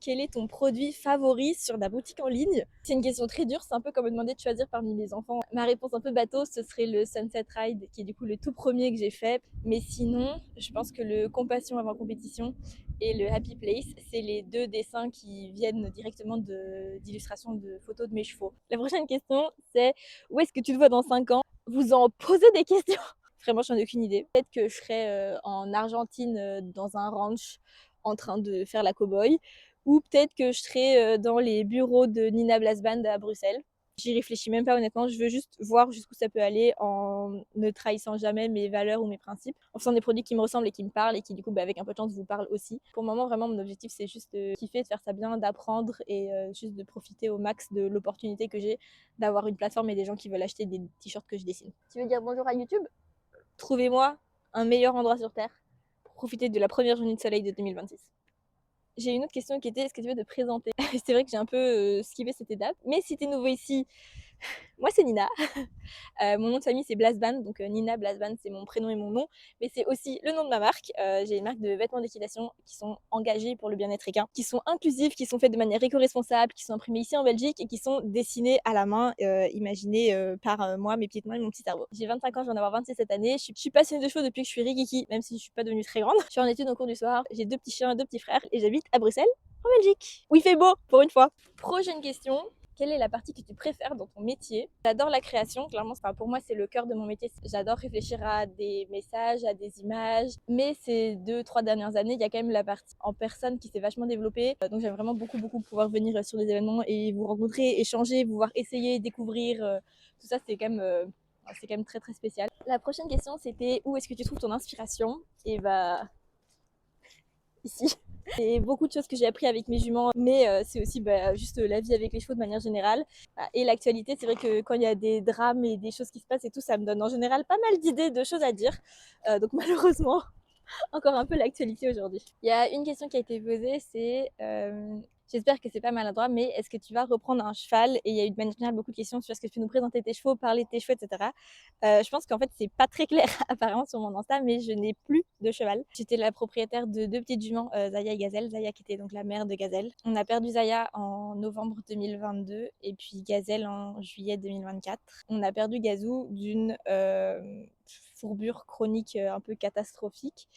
quel est ton produit favori sur la boutique en ligne? C'est une question très dure, c'est un peu comme me demander de choisir parmi mes enfants. Ma réponse un peu bateau, ce serait le Sunset Ride, qui est du coup le tout premier que j'ai fait. Mais sinon, je pense que le Compassion avant compétition et le Happy Place, c'est les deux dessins qui viennent directement d'illustrations de photos de mes chevaux. La prochaine question, c'est où est-ce que tu te vois dans 5 ans? Vous en posez des questions? Vraiment, j'en ai aucune idée. Peut-être que je serai en Argentine, dans un ranch, en train de faire la cow-boy. Ou peut-être que je serai dans les bureaux de Nina Blasband à Bruxelles. J'y réfléchis même pas honnêtement, je veux juste voir jusqu'où ça peut aller en ne trahissant jamais mes valeurs ou mes principes, en faisant des produits qui me ressemblent et qui me parlent et qui du coup avec un peu de chance vous parlent aussi. Pour le moment vraiment mon objectif c'est juste de kiffer, de faire ça bien, d'apprendre et juste de profiter au max de l'opportunité que j'ai d'avoir une plateforme et des gens qui veulent acheter des t-shirts que je dessine. Tu veux dire bonjour à YouTube? Trouvez-moi un meilleur endroit sur Terre pour profiter de la première journée de soleil de 2026. J'ai une autre question qui était est-ce que tu veux te présenter? C'est vrai que j'ai un peu skippé cette étape, mais si t'es nouveau ici, moi c'est Nina. Mon nom de famille c'est Blasban, donc Nina Blasban c'est mon prénom et mon nom, mais c'est aussi le nom de ma marque. J'ai une marque de vêtements d'équitation qui sont engagés pour le bien-être équin, qui sont inclusifs, qui sont faits de manière éco-responsable, qui sont imprimés ici en Belgique et qui sont dessinés à la main, imaginés par moi, mes petites mains et mon petit cerveau. J'ai 25 ans, je viens d'avoir 26 cette année. Je suis passionnée de chevaux depuis que je suis rikiki, même si je suis pas devenue très grande. Je suis en études au cours du soir, j'ai 2 petits chiens et 2 petits frères et j'habite à Bruxelles, en Belgique, où il fait beau pour une fois. Prochaine question. Quelle est la partie que tu préfères dans ton métier? J'adore la création, clairement, pour moi c'est le cœur de mon métier. J'adore réfléchir à des messages, à des images, mais ces 2-3 dernières années, il y a quand même la partie en personne qui s'est vachement développée. Donc j'aime vraiment beaucoup pouvoir venir sur des événements et vous rencontrer, échanger, vous voir essayer, découvrir. Tout ça c'est quand même très spécial. La prochaine question c'était où est-ce que tu trouves ton inspiration? Et bah ici. C'est beaucoup de choses que j'ai appris avec mes juments, mais c'est aussi juste la vie avec les chevaux de manière générale. Et l'actualité, c'est vrai que quand il y a des drames et des choses qui se passent et tout, ça me donne en général pas mal d'idées, de choses à dire. Donc malheureusement, encore un peu l'actualité aujourd'hui. Il y a une question qui a été posée, c'est j'espère que c'est pas maladroit, mais est-ce que tu vas reprendre un cheval? Et il y a eu de manière générale beaucoup de questions sur est-ce que tu peux nous présenter tes chevaux, parler de tes chevaux, etc. Je pense qu'en fait c'est pas très clair apparemment sur mon Insta, mais je n'ai plus de cheval. J'étais la propriétaire de 2 petites juments, Zaya et Gazelle. Zaya qui était donc la mère de Gazelle. On a perdu Zaya en novembre 2022 et puis Gazelle en juillet 2024. On a perdu Gazou d'une fourbure chronique un peu catastrophique.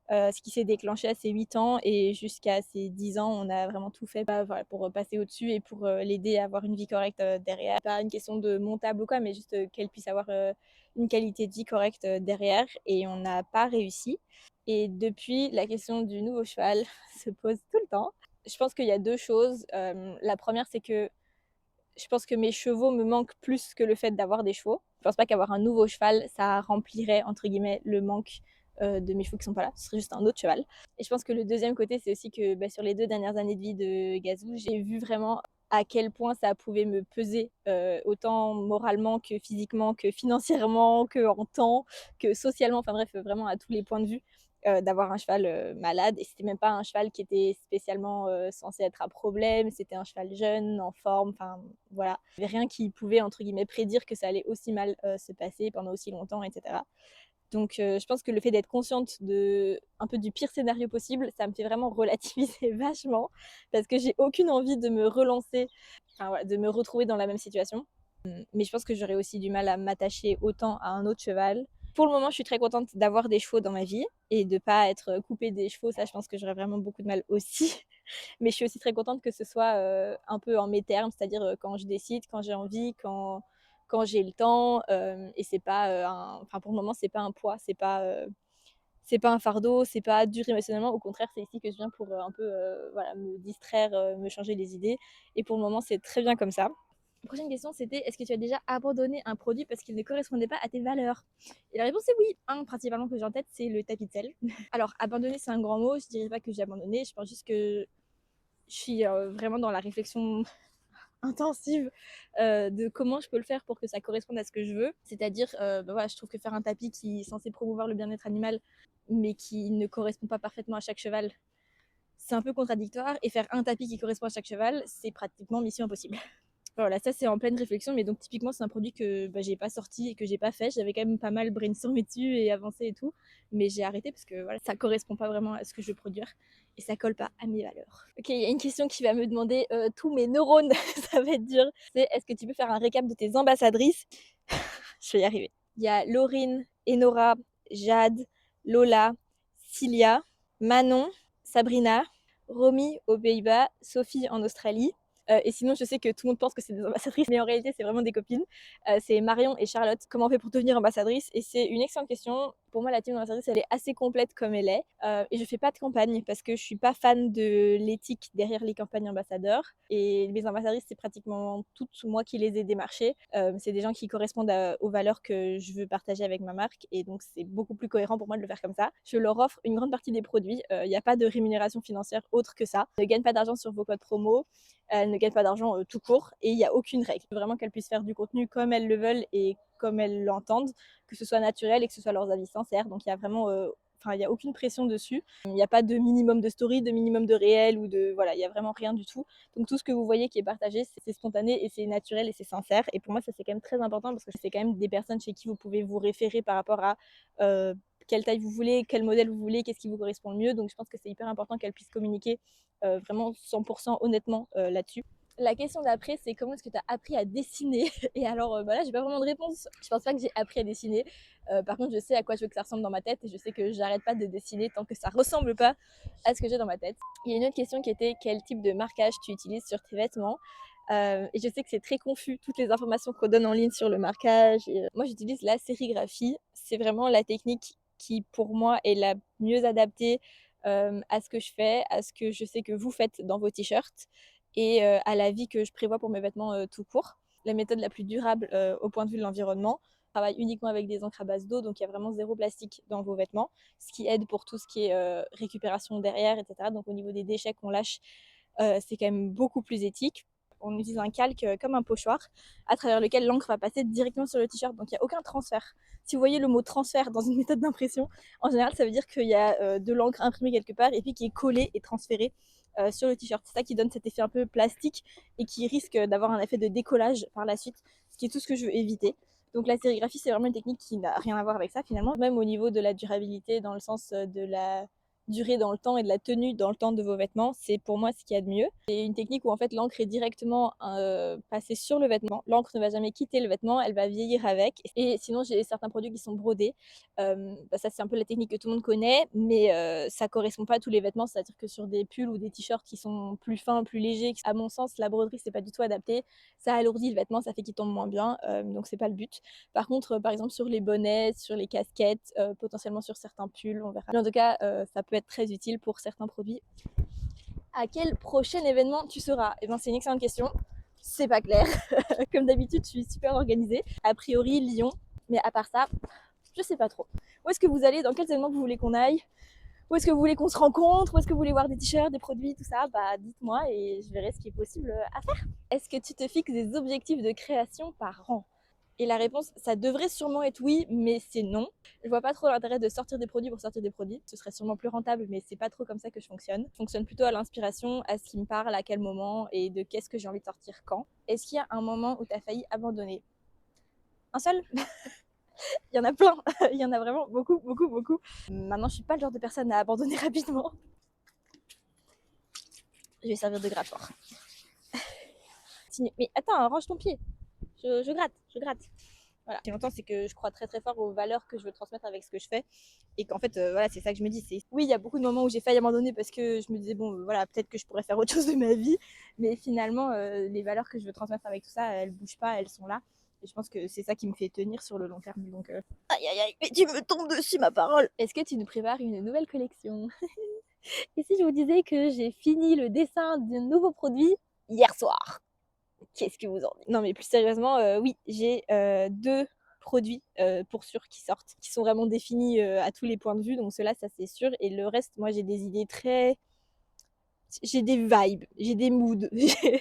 Ce qui s'est déclenché à ses 8 ans et jusqu'à ses 10 ans, on a vraiment tout fait voilà, pour passer au-dessus et pour l'aider à avoir une vie correcte derrière. Pas une question de montable ou quoi, mais juste qu'elle puisse avoir une qualité de vie correcte derrière et on n'a pas réussi. Et depuis, la question du nouveau cheval se pose tout le temps. Je pense qu'il y a 2 choses. La première, c'est que je pense que mes chevaux me manquent plus que le fait d'avoir des chevaux. Je pense pas qu'avoir un nouveau cheval, ça remplirait, entre guillemets, le manque de mes chevaux qui sont pas là. Ce serait juste un autre cheval. Et je pense que le deuxième côté, c'est aussi que sur les 2 dernières années de vie de Gazou, j'ai vu vraiment à quel point ça pouvait me peser, autant moralement que physiquement, que financièrement, que en temps, que socialement, enfin bref, vraiment à tous les points de vue d'avoir un cheval malade. Et c'était même pas un cheval qui était spécialement censé être un problème, c'était un cheval jeune, en forme, enfin voilà. Il n'y avait rien qui pouvait, entre guillemets, prédire que ça allait aussi mal se passer pendant aussi longtemps, etc. Donc je pense que le fait d'être consciente un peu du pire scénario possible, ça me fait vraiment relativiser vachement, parce que j'ai aucune envie de me relancer, enfin, voilà, de me retrouver dans la même situation. Mais je pense que j'aurais aussi du mal à m'attacher autant à un autre cheval. Pour le moment, je suis très contente d'avoir des chevaux dans ma vie et de ne pas être coupée des chevaux. Ça, je pense que j'aurais vraiment beaucoup de mal aussi. Mais je suis aussi très contente que ce soit un peu en mes termes, c'est-à-dire quand je décide, quand j'ai envie, quand j'ai le temps. Et c'est pas enfin pour le moment, c'est pas un poids, c'est pas un fardeau, c'est pas dur émotionnellement. Au contraire, c'est ici que je viens pour un peu voilà, me distraire, me changer les idées. Et pour le moment, c'est très bien comme ça. La prochaine question, c'était est-ce que tu as déjà abandonné un produit parce qu'il ne correspondait pas à tes valeurs? Et la réponse est oui. Un principalement que j'ai en tête, c'est le tapis de sel. Alors, abandonner, c'est un grand mot. Je dirais pas que j'ai abandonné. Je pense juste que je suis vraiment dans la réflexion intensive de comment je peux le faire pour que ça corresponde à ce que je veux. C'est-à-dire, voilà, je trouve que faire un tapis qui est censé promouvoir le bien-être animal, mais qui ne correspond pas parfaitement à chaque cheval, c'est un peu contradictoire. Et faire un tapis qui correspond à chaque cheval, c'est pratiquement mission impossible. Voilà, ça c'est en pleine réflexion, mais donc typiquement c'est un produit que j'ai pas sorti et que j'ai pas fait. J'avais quand même pas mal brainstormé dessus et avancé et tout, mais j'ai arrêté parce que voilà, ça correspond pas vraiment à ce que je veux produire et ça colle pas à mes valeurs. Ok, il y a une question qui va me demander tous mes neurones, ça va être dur. C'est est-ce que tu peux faire un récap de tes ambassadrices? Je vais y arriver. Il y a Laurine, Enora, Jade, Lola, Cilia, Manon, Sabrina, Romy aux Pays-Bas, Sophie en Australie. Et sinon, je sais que tout le monde pense que c'est des ambassadrices, mais en réalité, c'est vraiment des copines. C'est Marion et Charlotte. Comment on fait pour devenir ambassadrice? Et c'est une excellente question. Pour moi, la team ambassadrice, elle est assez complète comme elle est. Et je fais pas de campagne parce que je suis pas fan de l'éthique derrière les campagnes ambassadeurs. Et mes ambassadrices, c'est pratiquement toutes moi qui les ai démarchées. C'est des gens qui correspondent aux valeurs que je veux partager avec ma marque. Et donc, c'est beaucoup plus cohérent pour moi de le faire comme ça. Je leur offre une grande partie des produits. Il n'y a pas de rémunération financière autre que ça. Ne gagne pas d'argent sur vos codes promo. Elles ne gagnent pas d'argent tout court et il n'y a aucune règle. Vraiment qu'elles puissent faire du contenu comme elles le veulent et comme elles l'entendent, que ce soit naturel et que ce soit leurs avis sincères. Donc il y a vraiment, il n'y a aucune pression dessus. Il n'y a pas de minimum de story, de minimum de réel ou de voilà, il n'y a vraiment rien du tout. Donc tout ce que vous voyez qui est partagé, c'est spontané et c'est naturel et c'est sincère. Et pour moi, ça c'est quand même très important parce que c'est quand même des personnes chez qui vous pouvez vous référer par rapport à quelle taille vous voulez, quel modèle vous voulez, qu'est-ce qui vous correspond le mieux. Donc je pense que c'est hyper important qu'elles puissent communiquer vraiment 100% honnêtement là-dessus. La question d'après, c'est comment est-ce que tu as appris à dessiner? Et alors, là, j'ai pas vraiment de réponse. Je pense pas que j'ai appris à dessiner. Par contre, je sais à quoi je veux que ça ressemble dans ma tête et je sais que j'arrête pas de dessiner tant que ça ressemble pas à ce que j'ai dans ma tête. Il y a une autre question qui était quel type de marquage tu utilises sur tes vêtements? Et je sais que c'est très confus, toutes les informations qu'on donne en ligne sur le marquage. Et, moi, j'utilise la sérigraphie. C'est vraiment la technique qui, pour moi, est la mieux adaptée à ce que je fais, à ce que je sais que vous faites dans vos t-shirts et à la vie que je prévois pour mes vêtements tout court. La méthode la plus durable au point de vue de l'environnement. Je travaille uniquement avec des encres à base d'eau, donc il y a vraiment zéro plastique dans vos vêtements, ce qui aide pour tout ce qui est récupération derrière, etc. Donc au niveau des déchets qu'on lâche, c'est quand même beaucoup plus éthique. On utilise un calque comme un pochoir à travers lequel l'encre va passer directement sur le t-shirt, donc il n'y a aucun transfert. Si vous voyez le mot transfert dans une méthode d'impression, en général ça veut dire qu'il y a de l'encre imprimée quelque part et puis qui est collée et transférée sur le t-shirt. C'est ça qui donne cet effet un peu plastique et qui risque d'avoir un effet de décollage par la suite, ce qui est tout ce que je veux éviter. Donc la sérigraphie, c'est vraiment une technique qui n'a rien à voir avec ça finalement, même au niveau de la durabilité, dans le sens de la durée dans le temps et de la tenue dans le temps de vos vêtements, c'est pour moi ce qu'il y a de mieux. C'est une technique où en fait l'encre est directement passée sur le vêtement. L'encre ne va jamais quitter le vêtement, elle va vieillir avec. Et sinon j'ai certains produits qui sont brodés. Ça c'est un peu la technique que tout le monde connaît, mais ça correspond pas à tous les vêtements. C'est-à-dire que sur des pulls ou des t-shirts qui sont plus fins, plus légers, à mon sens la broderie c'est pas du tout adapté. Ça alourdit le vêtement, ça fait qu'il tombe moins bien, donc c'est pas le but. Par contre, par exemple sur les bonnets, sur les casquettes, potentiellement sur certains pulls, on verra. Mais en tout cas, ça peut être très utile pour certains produits. À quel prochain événement tu seras? Eh ben, c'est une excellente question. C'est pas clair. Comme d'habitude, je suis super organisée. A priori, Lyon. Mais à part ça, je sais pas trop. Où est-ce que vous allez? Dans quels événements vous voulez qu'on aille? Où est-ce que vous voulez qu'on se rencontre? Où est-ce que vous voulez voir des t-shirts, des produits, tout ça? Bah, dites-moi et je verrai ce qui est possible à faire. Est-ce que tu te fixes des objectifs de création par an? Et la réponse, ça devrait sûrement être oui, mais c'est non. Je vois pas trop l'intérêt de sortir des produits pour sortir des produits. Ce serait sûrement plus rentable, mais c'est pas trop comme ça que je fonctionne. Je fonctionne plutôt à l'inspiration, à ce qui me parle, à quel moment et de qu'est-ce que j'ai envie de sortir quand. Est-ce qu'il y a un moment où tu as failli abandonner? Un seul? Il y en a plein. Il y en a vraiment beaucoup, beaucoup, beaucoup. Maintenant, je suis pas le genre de personne à abandonner rapidement. Je vais servir de grattoir. Mais attends, range ton pied. Je gratte, je gratte. Voilà. Ce qui est longtemps, c'est que je crois très très fort aux valeurs que je veux transmettre avec ce que je fais. Et qu'en fait, voilà, c'est ça que je me dis. Oui, il y a beaucoup de moments où j'ai failli abandonner parce que je me disais, bon, voilà, peut-être que je pourrais faire autre chose de ma vie. Mais finalement, les valeurs que je veux transmettre avec tout ça, elles bougent pas, elles sont là. Et je pense que c'est ça qui me fait tenir sur le long terme. Donc, aïe aïe aïe, mais tu me tombes dessus, ma parole. Est-ce que tu nous prépares une nouvelle collection? Et si je vous disais que j'ai fini le dessin d'un nouveau produit hier soir? Qu'est-ce que vous en dites? Non, mais plus sérieusement, oui, j'ai deux produits pour sûr qui sortent, qui sont vraiment définis à tous les points de vue. Donc cela, ça c'est sûr. Et le reste, moi, j'ai des idées très... J'ai des vibes, j'ai des moods,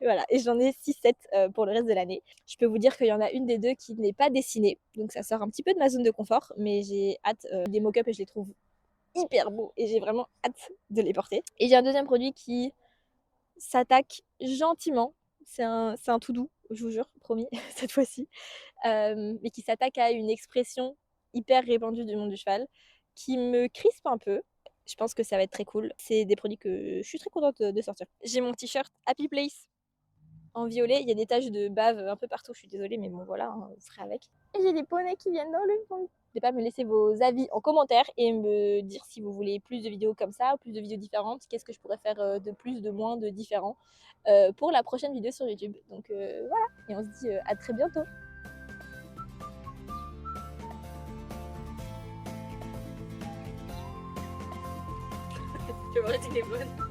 voilà. Et j'en ai 6-7 pour le reste de l'année. Je peux vous dire qu'il y en a une des deux qui n'est pas dessinée. Donc ça sort un petit peu de ma zone de confort. Mais j'ai hâte des mock-ups et je les trouve hyper beaux. Et j'ai vraiment hâte de les porter. Et j'ai un deuxième produit qui s'attaque gentiment, c'est un tout doux, je vous jure, promis, cette fois-ci. Mais qui s'attaque à une expression hyper répandue du monde du cheval, qui me crispe un peu. Je pense que ça va être très cool. C'est des produits que je suis très contente de sortir. J'ai mon t-shirt Happy Place en violet. Il y a des taches de bave un peu partout. Je suis désolée, mais bon, voilà, hein, vous ferez avec. Et j'ai des poneys qui viennent dans le fond. N'hésitez pas à me laisser vos avis en commentaire et me dire si vous voulez plus de vidéos comme ça, plus de vidéos différentes. Qu'est-ce que je pourrais faire de plus, de moins, de différent pour la prochaine vidéo sur YouTube. Donc voilà, et on se dit à très bientôt. Je vais voir si elle est bonne.